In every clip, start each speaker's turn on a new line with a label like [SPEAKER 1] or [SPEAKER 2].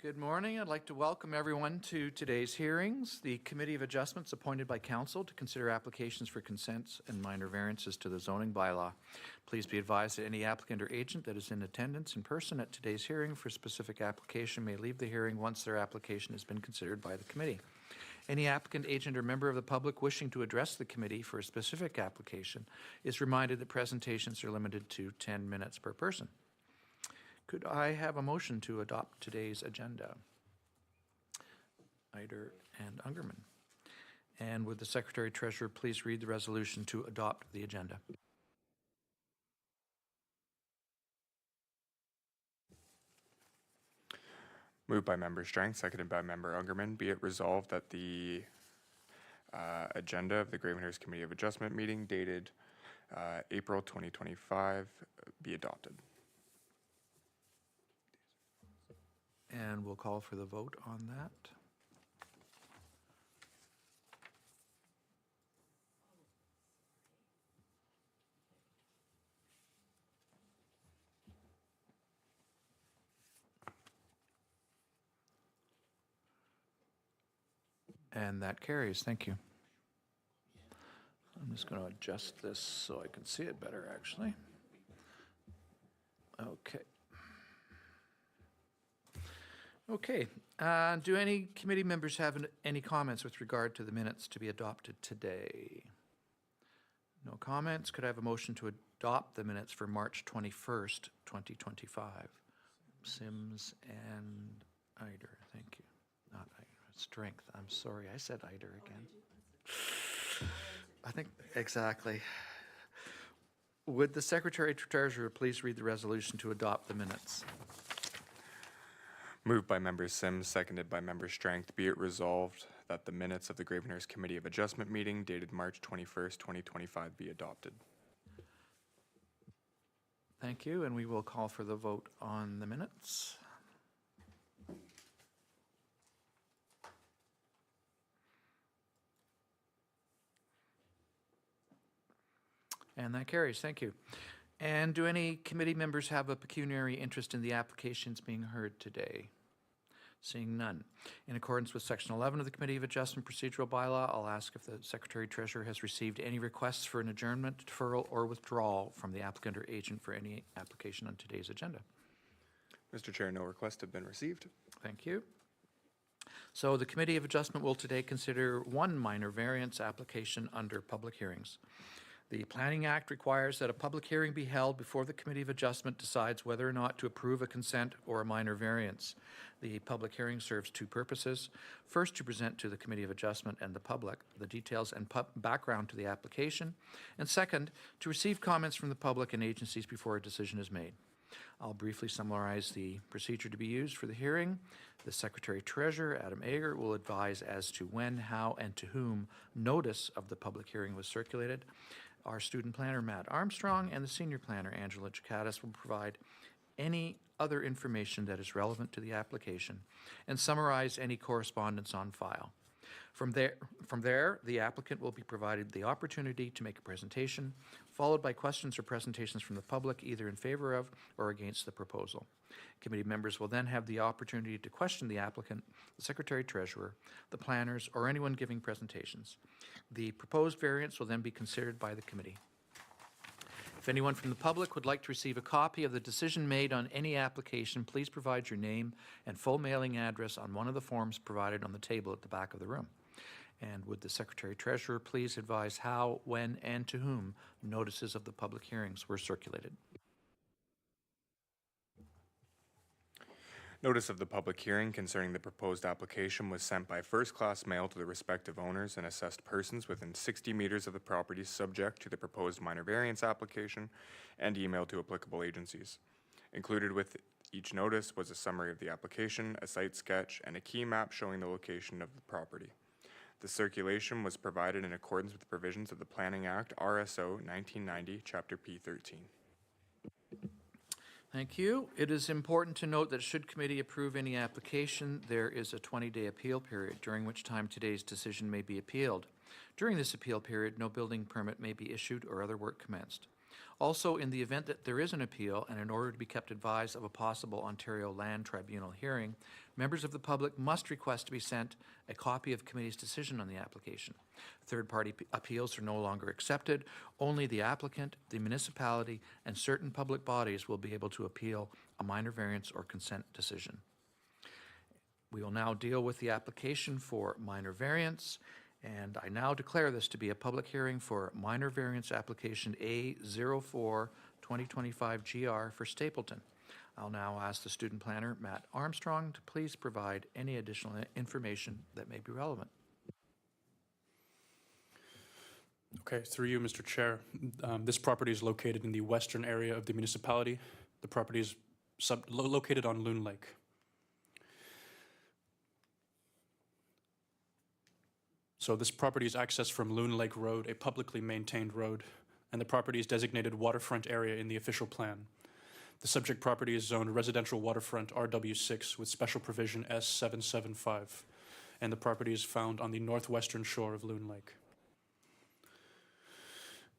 [SPEAKER 1] Good morning. I'd like to welcome everyone to today's hearings. The Committee of Adjustments appointed by Council to consider applications for consents and minor variances to the zoning bylaw. Please be advised that any applicant or agent that is in attendance in person at today's hearing for a specific application may leave the hearing once their application has been considered by the committee. Any applicant, agent, or member of the public wishing to address the committee for a specific application is reminded that presentations are limited to 10 minutes per person. Could I have a motion to adopt today's agenda? Eider and Ungerman. And would the Secretary Treasurer please read the resolution to adopt the agenda?
[SPEAKER 2] Moved by Member Strang, seconded by Member Ungerman. Be it resolved that the agenda of the Gravenhurst Committee of Adjustment meeting dated April 2025 be adopted.
[SPEAKER 1] And we'll call for the vote on that. And that carries. Thank you. I'm just going to adjust this so I can see it better, actually. Okay. Okay. Do any committee members have any comments with regard to the minutes to be adopted today? No comments. Could I have a motion to adopt the minutes for March 21st, 2025? Sims and Eider. Thank you. Not Eider. Strength. I'm sorry. I said Eider again. I think exactly. Would the Secretary Treasurer please read the resolution to adopt the minutes?
[SPEAKER 2] Moved by Member Sims, seconded by Member Strength. Be it resolved that the minutes of the Gravenhurst Committee of Adjustment meeting dated March 21st, 2025 be adopted.
[SPEAKER 1] Thank you, and we will call for the vote on the minutes. And that carries. Thank you. And do any committee members have a pecuniary interest in the applications being heard today? Seeing none. In accordance with Section 11 of the Committee of Adjustment Procedural Bylaw, I'll ask if the Secretary Treasurer has received any requests for an adjournment, deferral, or withdrawal from the applicant or agent for any application on today's agenda.
[SPEAKER 2] Mr. Chair, no requests have been received.
[SPEAKER 1] Thank you. So the Committee of Adjustment will today consider one minor variance application under public hearings. The Planning Act requires that a public hearing be held before the Committee of Adjustment decides whether or not to approve a consent or a minor variance. The public hearing serves two purposes. First, to present to the Committee of Adjustment and the public the details and background to the application. And second, to receive comments from the public and agencies before a decision is made. I'll briefly summarize the procedure to be used for the hearing. The Secretary Treasurer, Adam Ager, will advise as to when, how, and to whom notice of the public hearing was circulated. Our student planner, Matt Armstrong, and the senior planner, Angela Chikatis, will provide any other information that is relevant to the application and summarize any correspondence on file. From there, the applicant will be provided the opportunity to make a presentation, followed by questions or presentations from the public, either in favor of or against the proposal. Committee members will then have the opportunity to question the applicant, the Secretary Treasurer, the planners, or anyone giving presentations. The proposed variance will then be considered by the committee. If anyone from the public would like to receive a copy of the decision made on any application, please provide your name and full mailing address on one of the forms provided on the table at the back of the room. And would the Secretary Treasurer please advise how, when, and to whom notices of the public hearings were circulated?
[SPEAKER 2] Notice of the public hearing concerning the proposed application was sent by first-class mail to the respective owners and assessed persons within 60 meters of the property subject to the proposed minor variance application and emailed to applicable agencies. Included with each notice was a summary of the application, a site sketch, and a key map showing the location of the property. The circulation was provided in accordance with the provisions of the Planning Act, RSO 1990, Chapter P13.
[SPEAKER 1] Thank you. It is important to note that should committee approve any application, there is a 20-day appeal period, during which time today's decision may be appealed. During this appeal period, no building permit may be issued or other work commenced. Also, in the event that there is an appeal, and in order to be kept advised of a possible Ontario Land Tribunal hearing, members of the public must request to be sent a copy of committee's decision on the application. Third-party appeals are no longer accepted. Only the applicant, the municipality, and certain public bodies will be able to appeal a minor variance or consent decision. We will now deal with the application for minor variance, and I now declare this to be a public hearing for minor variance application A04-2025 GR for Stapleton. I'll now ask the student planner, Matt Armstrong, to please provide any additional information that may be relevant.
[SPEAKER 3] Okay, through you, Mr. Chair. This property is located in the western area of the municipality. The property is located on Loon Lake. So this property is accessed from Loon Lake Road, a publicly maintained road, and the property is designated waterfront area in the official plan. The subject property is zoned residential waterfront RW6 with special provision S775, and the property is found on the northwestern shore of Loon Lake.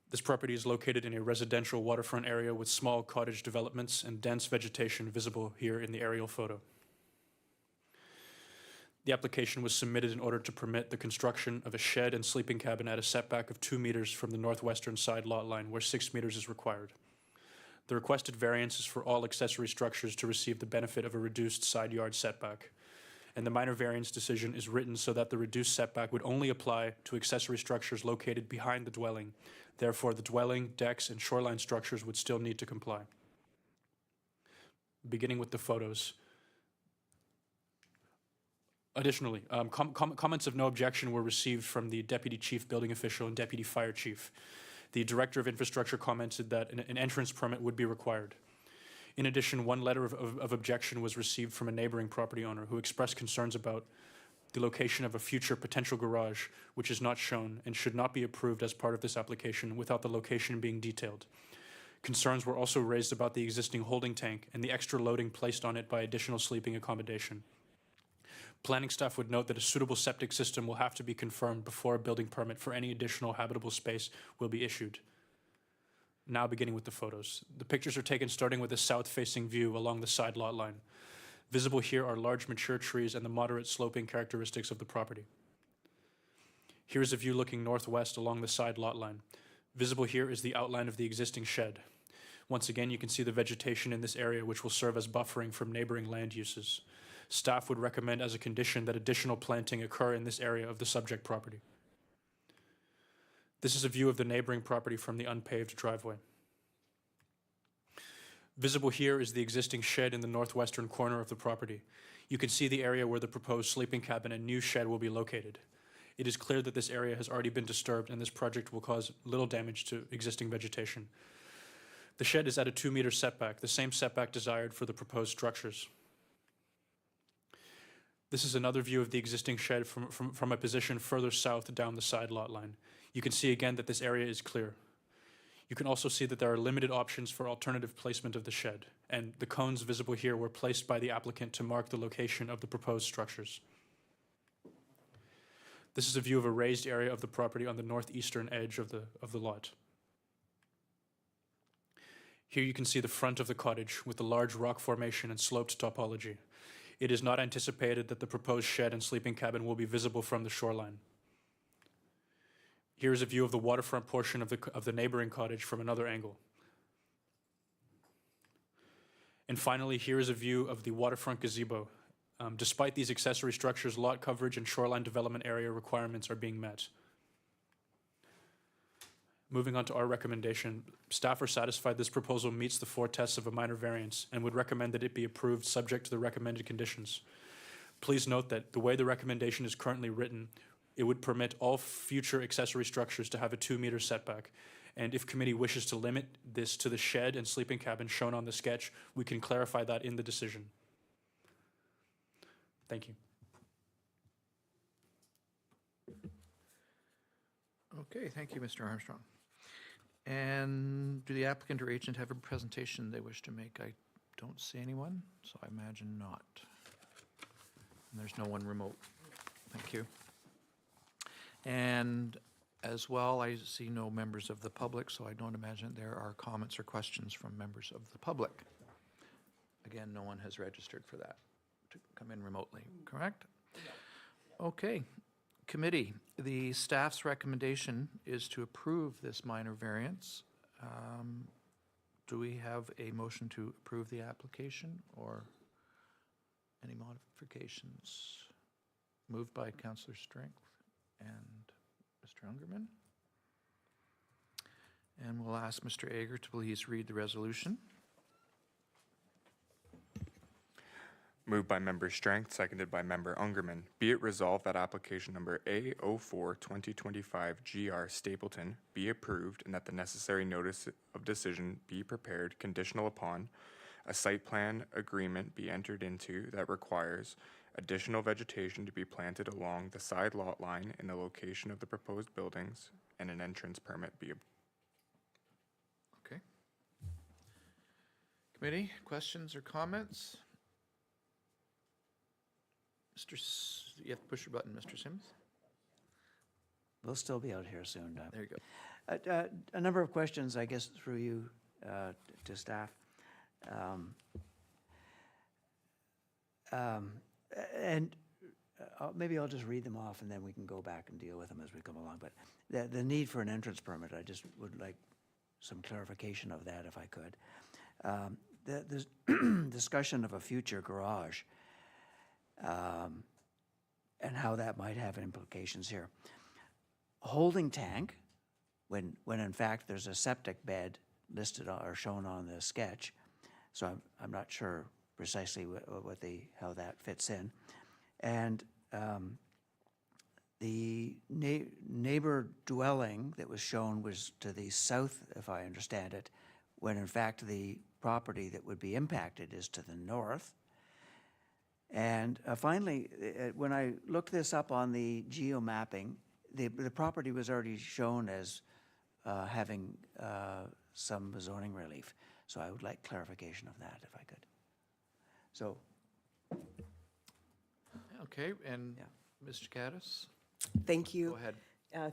[SPEAKER 3] This property is located in a residential waterfront area with small cottage developments and dense vegetation visible here in the aerial photo. The application was submitted in order to permit the construction of a shed and sleeping cabin at a setback of 2 meters from the northwestern side lot line, where 6 meters is required. The requested variance is for all accessory structures to receive the benefit of a reduced side yard setback. And the minor variance decision is written so that the reduced setback would only apply to accessory structures located behind the dwelling. Therefore, the dwelling, decks, and shoreline structures would still need to comply. Beginning with the photos. Additionally, comments of no objection were received from the Deputy Chief Building Official and Deputy Fire Chief. The Director of Infrastructure commented that an entrance permit would be required. In addition, one letter of objection was received from a neighboring property owner who expressed concerns about the location of a future potential garage, which is not shown and should not be approved as part of this application without the location being detailed. Concerns were also raised about the existing holding tank and the extra loading placed on it by additional sleeping accommodation. Planning staff would note that a suitable septic system will have to be confirmed before a building permit for any additional habitable space will be issued. Now beginning with the photos. The pictures are taken starting with a south-facing view along the side lot line. Visible here are large mature trees and the moderate sloping characteristics of the property. Here is a view looking northwest along the side lot line. Visible here is the outline of the existing shed. Once again, you can see the vegetation in this area, which will serve as buffering from neighboring land uses. Staff would recommend as a condition that additional planting occur in this area of the subject property. This is a view of the neighboring property from the unpaved driveway. Visible here is the existing shed in the northwestern corner of the property. You can see the area where the proposed sleeping cabin and new shed will be located. It is clear that this area has already been disturbed and this project will cause little damage to existing vegetation. The shed is at a 2-meter setback, the same setback desired for the proposed structures. This is another view of the existing shed from a position further south down the side lot line. You can see again that this area is clear. You can also see that there are limited options for alternative placement of the shed, and the cones visible here were placed by the applicant to mark the location of the proposed structures. This is a view of a raised area of the property on the northeastern edge of the lot. Here you can see the front of the cottage with the large rock formation and sloped topology. It is not anticipated that the proposed shed and sleeping cabin will be visible from the shoreline. Here is a view of the waterfront portion of the neighboring cottage from another angle. And finally, here is a view of the waterfront gazebo. Despite these accessory structures, lot coverage and shoreline development area requirements are being met. Moving on to our recommendation, staff are satisfied this proposal meets the 4 tests of a minor variance and would recommend that it be approved subject to the recommended conditions. Please note that the way the recommendation is currently written, it would permit all future accessory structures to have a 2-meter setback. And if committee wishes to limit this to the shed and sleeping cabin shown on the sketch, we can clarify that in the decision. Thank you.
[SPEAKER 1] Okay, thank you, Mr. Armstrong. And do the applicant or agent have a presentation they wish to make? I don't see anyone, so I imagine not. And there's no one remote. Thank you. And As well, I see no members of the public, so I don't imagine there are comments or questions from members of the public. Again, no one has registered for that to come in remotely, correct? Okay. Committee, the staff's recommendation is to approve this minor variance. Do we have a motion to approve the application or any modifications? Moved by Councillor Strength and Mr. Ungerman. And we'll ask Mr. Ager to please read the resolution.
[SPEAKER 2] Moved by Member Strength, seconded by Member Ungerman. Be it resolved that application number A04-2025 GR Stapleton be approved and that the necessary notice of decision be prepared conditional upon a site plan agreement be entered into that requires additional vegetation to be planted along the side lot line in the location of the proposed buildings and an entrance permit be
[SPEAKER 1] Okay. Committee, questions or comments? You have to push your button, Mr. Sims.
[SPEAKER 4] We'll still be out here soon.
[SPEAKER 1] There you go.
[SPEAKER 4] A number of questions, I guess, through you to staff. Maybe I'll just read them off and then we can go back and deal with them as we come along. But the need for an entrance permit, I just would like some clarification of that if I could. The discussion of a future garage and how that might have implications here. A holding tank, when in fact there's a septic bed listed or shown on the sketch, so I'm not sure precisely how that fits in. And the neighbor dwelling that was shown was to the south, if I understand it, when in fact the property that would be impacted is to the north. And finally, when I looked this up on the geomapping, the property was already shown as having some zoning relief. So I would like clarification of that if I could. So,
[SPEAKER 1] Okay, and
[SPEAKER 4] Yeah.
[SPEAKER 1] Mr. Gaddis,
[SPEAKER 5] Thank you.
[SPEAKER 1] go ahead.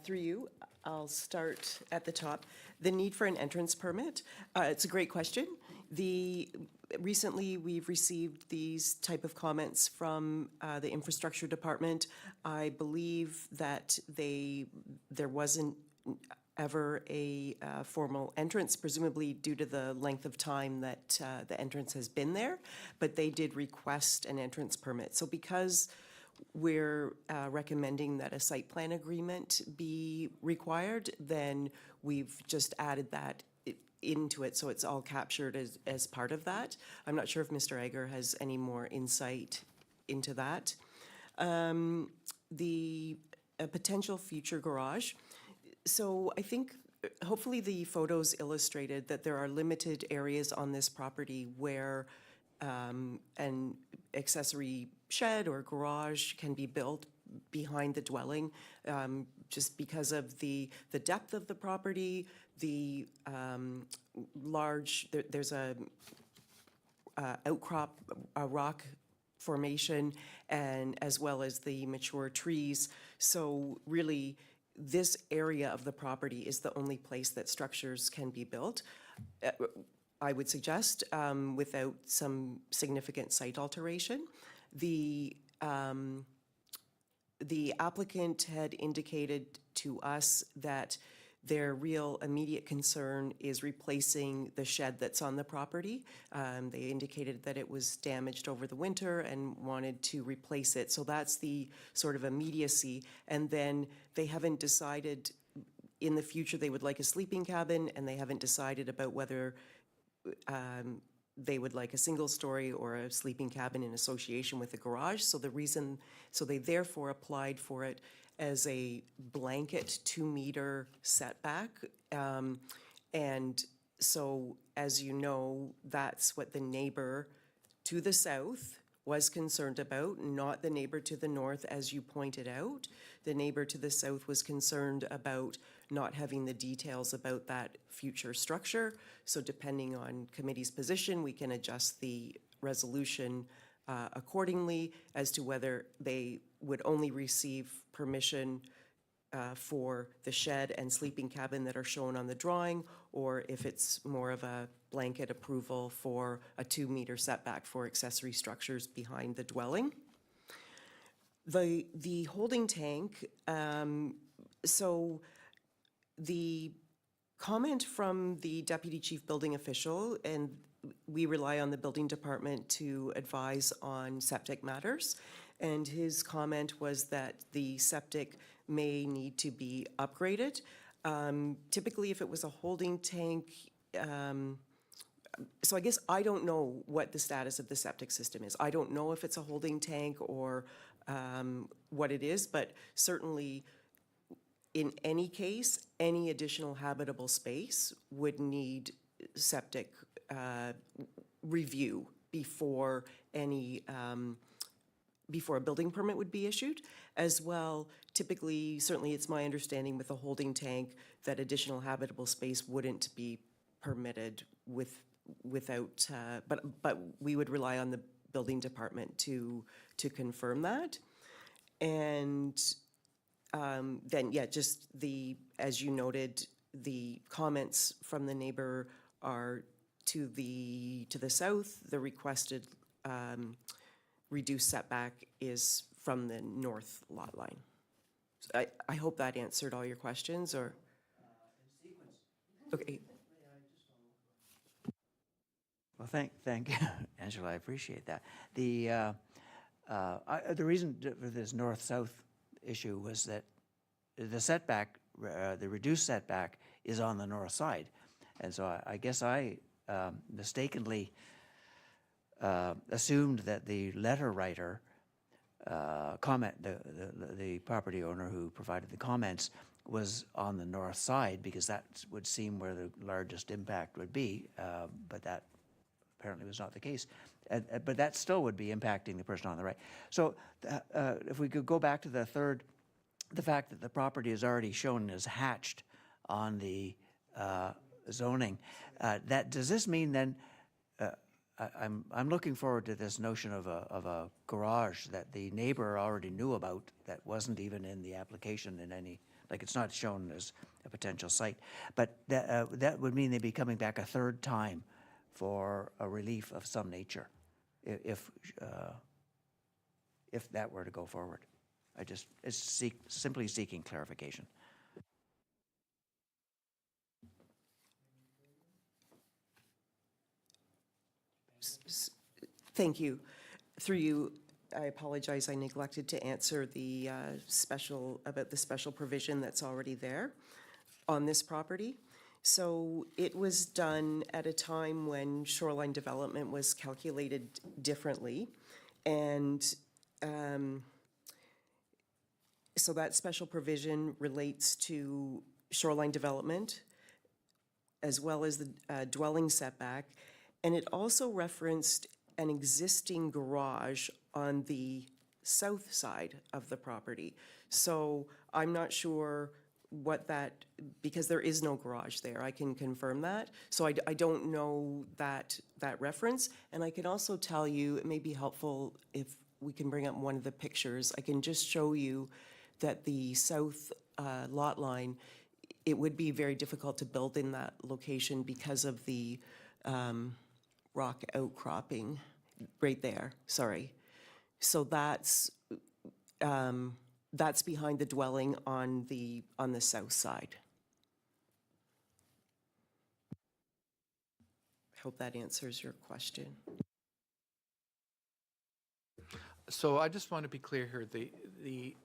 [SPEAKER 5] Through you, I'll start at the top. The need for an entrance permit, it's a great question. Recently, we've received these type of comments from the infrastructure department. I believe that there wasn't ever a formal entrance, presumably due to the length of time that the entrance has been there, but they did request an entrance permit. So because we're recommending that a site plan agreement be required, then we've just added that into it, so it's all captured as part of that. I'm not sure if Mr. Egger has any more insight into that. The potential future garage. So I think hopefully the photos illustrated that there are limited areas on this property where an accessory shed or garage can be built behind the dwelling, just because of the depth of the property, the there's a outcrop, a rock formation, and as well as the mature trees. So really, this area of the property is the only place that structures can be built. I would suggest, without some significant site alteration. The applicant had indicated to us that their real immediate concern is replacing the shed that's on the property. They indicated that it was damaged over the winter and wanted to replace it. So that's the sort of immediacy. And then they haven't decided in the future they would like a sleeping cabin, and they haven't decided about whether they would like a single story or a sleeping cabin in association with a garage. So they therefore applied for it as a blanket 2-meter setback. And so, as you know, that's what the neighbor to the south was concerned about, not the neighbor to the north, as you pointed out. The neighbor to the south was concerned about not having the details about that future structure. So depending on committee's position, we can adjust the resolution accordingly as to whether they would only receive permission for the shed and sleeping cabin that are shown on the drawing, or if it's more of a blanket approval for a 2-meter setback for accessory structures behind the dwelling. The holding tank, so the comment from the Deputy Chief Building Official, and we rely on the Building Department to advise on septic matters, and his comment was that the septic may need to be upgraded. Typically, if it was a holding tank, so I guess I don't know what the status of the septic system is. I don't know if it's a holding tank or what it is, but certainly in any case, any additional habitable space would need septic review before before a building permit would be issued. As well, typically, certainly it's my understanding with a holding tank that additional habitable space wouldn't be permitted without, but we would rely on the building department to confirm that. And then, yeah, just as you noted, the comments from the neighbor are to the south. The requested reduced setback is from the north lot line. So I hope that answered all your questions, or? Okay.
[SPEAKER 4] Well, thank you, Angela, I appreciate that. The reason for this north-south issue was that the setback, the reduced setback is on the north side. And so I guess I mistakenly assumed that the letter writer the property owner who provided the comments was on the north side, because that would seem where the largest impact would be, but that apparently was not the case. But that still would be impacting the person on the right. So if we could go back to the fact that the property is already shown as hatched on the zoning, does this mean then, I'm looking forward to this notion of a garage that the neighbor already knew about, that wasn't even in the application in any, like it's not shown as a potential site. But that would mean they'd be coming back a third time for a relief of some nature, if that were to go forward. It's simply seeking clarification.
[SPEAKER 5] Thank you. Through you, I apologize, I neglected to answer the about the special provision that's already there on this property. So it was done at a time when shoreline development was calculated differently. And so that special provision relates to shoreline development as well as the dwelling setback. And it also referenced an existing garage on the south side of the property. So I'm not sure what that, because there is no garage there, I can confirm that. So I don't know that reference. And I can also tell you, it may be helpful if we can bring up one of the pictures. I can just show you that the south lot line, it would be very difficult to build in that location because of the rock outcropping right there, sorry. So that's behind the dwelling on the south side. I hope that answers your question.
[SPEAKER 1] So I just want to be clear here, the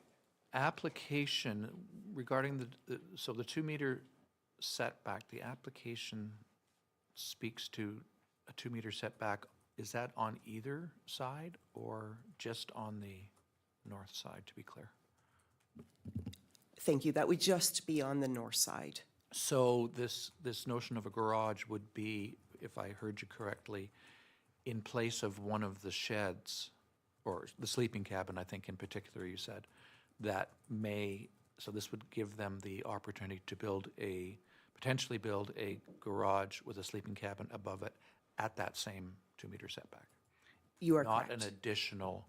[SPEAKER 1] application regarding the 2-meter setback, the application speaks to a 2-meter setback. Is that on either side or just on the north side, to be clear?
[SPEAKER 5] Thank you. That would just be on the north side.
[SPEAKER 1] So this notion of a garage would be, if I heard you correctly, in place of one of the sheds, or the sleeping cabin, I think in particular you said, that so this would give them the opportunity to potentially build a garage with a sleeping cabin above it at that same 2-meter setback.
[SPEAKER 5] You are
[SPEAKER 1] Not
[SPEAKER 5] correct.
[SPEAKER 1] an additional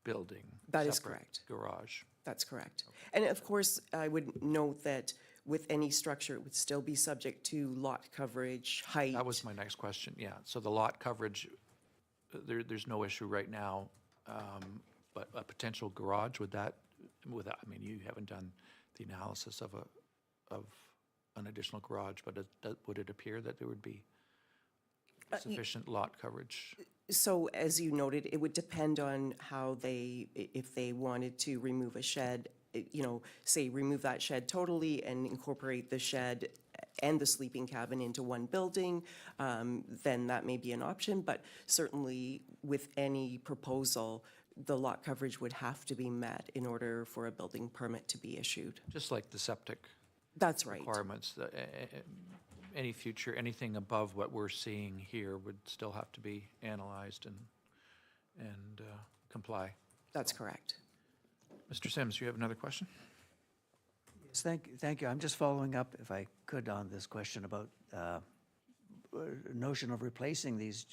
[SPEAKER 1] building.
[SPEAKER 5] That is
[SPEAKER 1] separate
[SPEAKER 5] correct.
[SPEAKER 1] Garage.
[SPEAKER 5] That's correct. And of course, I would note that with any structure, it would still be subject to lot coverage, height.
[SPEAKER 1] That was my next question, yeah. So the lot coverage, there's no issue right now, but a potential garage, I mean, you haven't done the analysis of an additional garage, but would it appear that there would be sufficient lot coverage?
[SPEAKER 5] So as you noted, it would depend on how if they wanted to remove a shed, say remove that shed totally and incorporate the shed and the sleeping cabin into one building, then that may be an option. But certainly with any proposal, the lot coverage would have to be met in order for a building permit to be issued.
[SPEAKER 1] Just like the septic
[SPEAKER 5] That's right.
[SPEAKER 1] requirements, anything above what we're seeing here would still have to be analyzed and comply.
[SPEAKER 5] That's correct.
[SPEAKER 1] Mr. Sims, you have another question?
[SPEAKER 4] Yes, thank you. I'm just following up, if I could, on this question about notion of replacing these.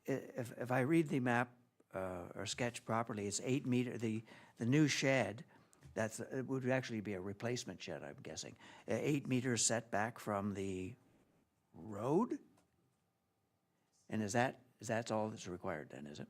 [SPEAKER 4] If I read the map or sketch properly, it's 8 meter, the new shed, it would actually be a replacement shed, I'm guessing. 8 meters setback from the road? And is that all that's required then, is it?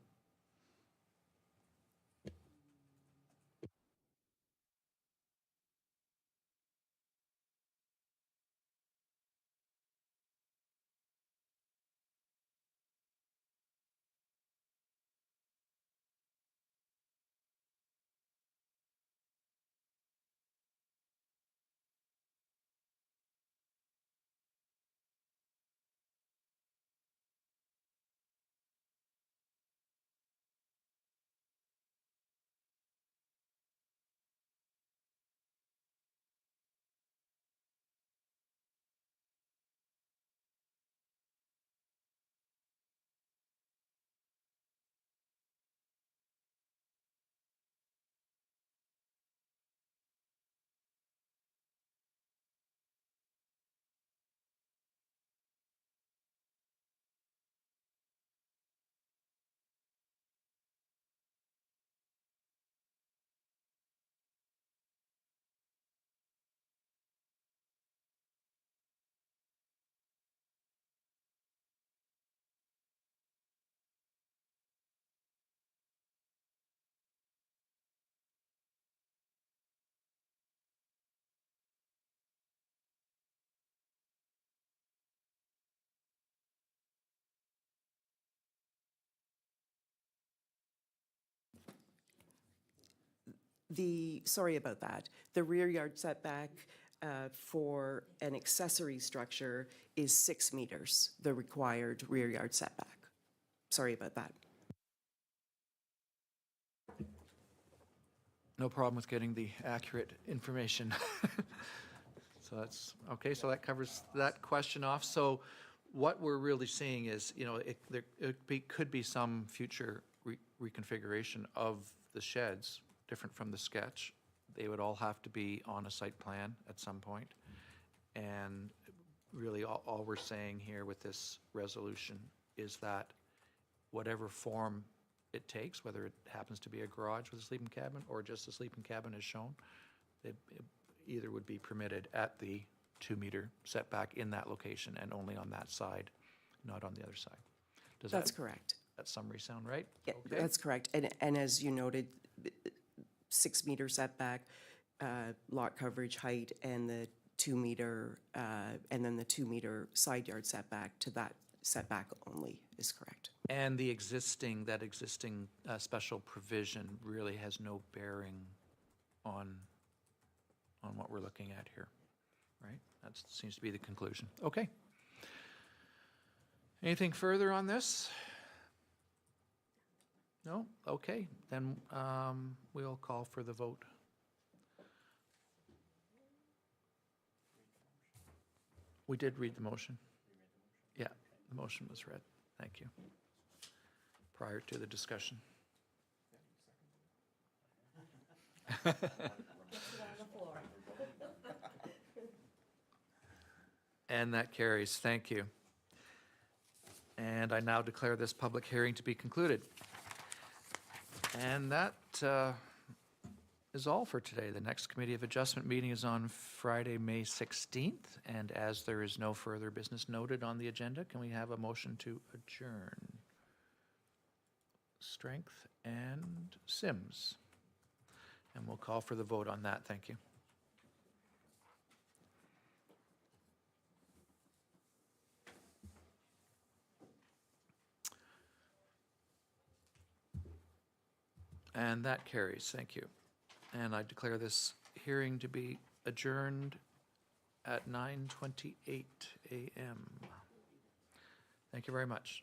[SPEAKER 5] Sorry about that. The rear yard setback for an accessory structure is 6 meters, the required rear yard setback. Sorry about that.
[SPEAKER 1] No problem with getting the accurate information. So that's, okay, so that covers that question off. So what we're really seeing is, could be some future reconfiguration of the sheds, different from the sketch. They would all have to be on a site plan at some point. And really, all we're saying here with this resolution is that whatever form it takes, whether it happens to be a garage with a sleeping cabin or just a sleeping cabin as shown, it either would be permitted at the 2-meter setback in that location and only on that side, not on the other side. Does
[SPEAKER 5] That's correct.
[SPEAKER 1] that summary sound right?
[SPEAKER 5] Yeah,
[SPEAKER 1] Okay.
[SPEAKER 5] that's correct. And as you noted, 6 meter setback, lot coverage height, and the 2 meter, and then the 2 meter side yard setback to that setback only is correct.
[SPEAKER 1] And that existing special provision really has no bearing on what we're looking at here, right? That seems to be the conclusion. Okay. Anything further on this? No? Okay, then we'll call for the vote. We did read the motion. Yeah, the motion was read. Thank you. Prior to the discussion. And that carries. Thank you. And I now declare this public hearing to be concluded. And that is all for today. The next Committee of Adjustment meeting is on Friday, May 16th, and as there is no further business noted on the agenda, can we have a motion to adjourn? Strength and Sims. And we'll call for the vote on that. Thank you. And that carries. Thank you. And I declare this hearing to be adjourned at 9:28 a.m. Thank you very much.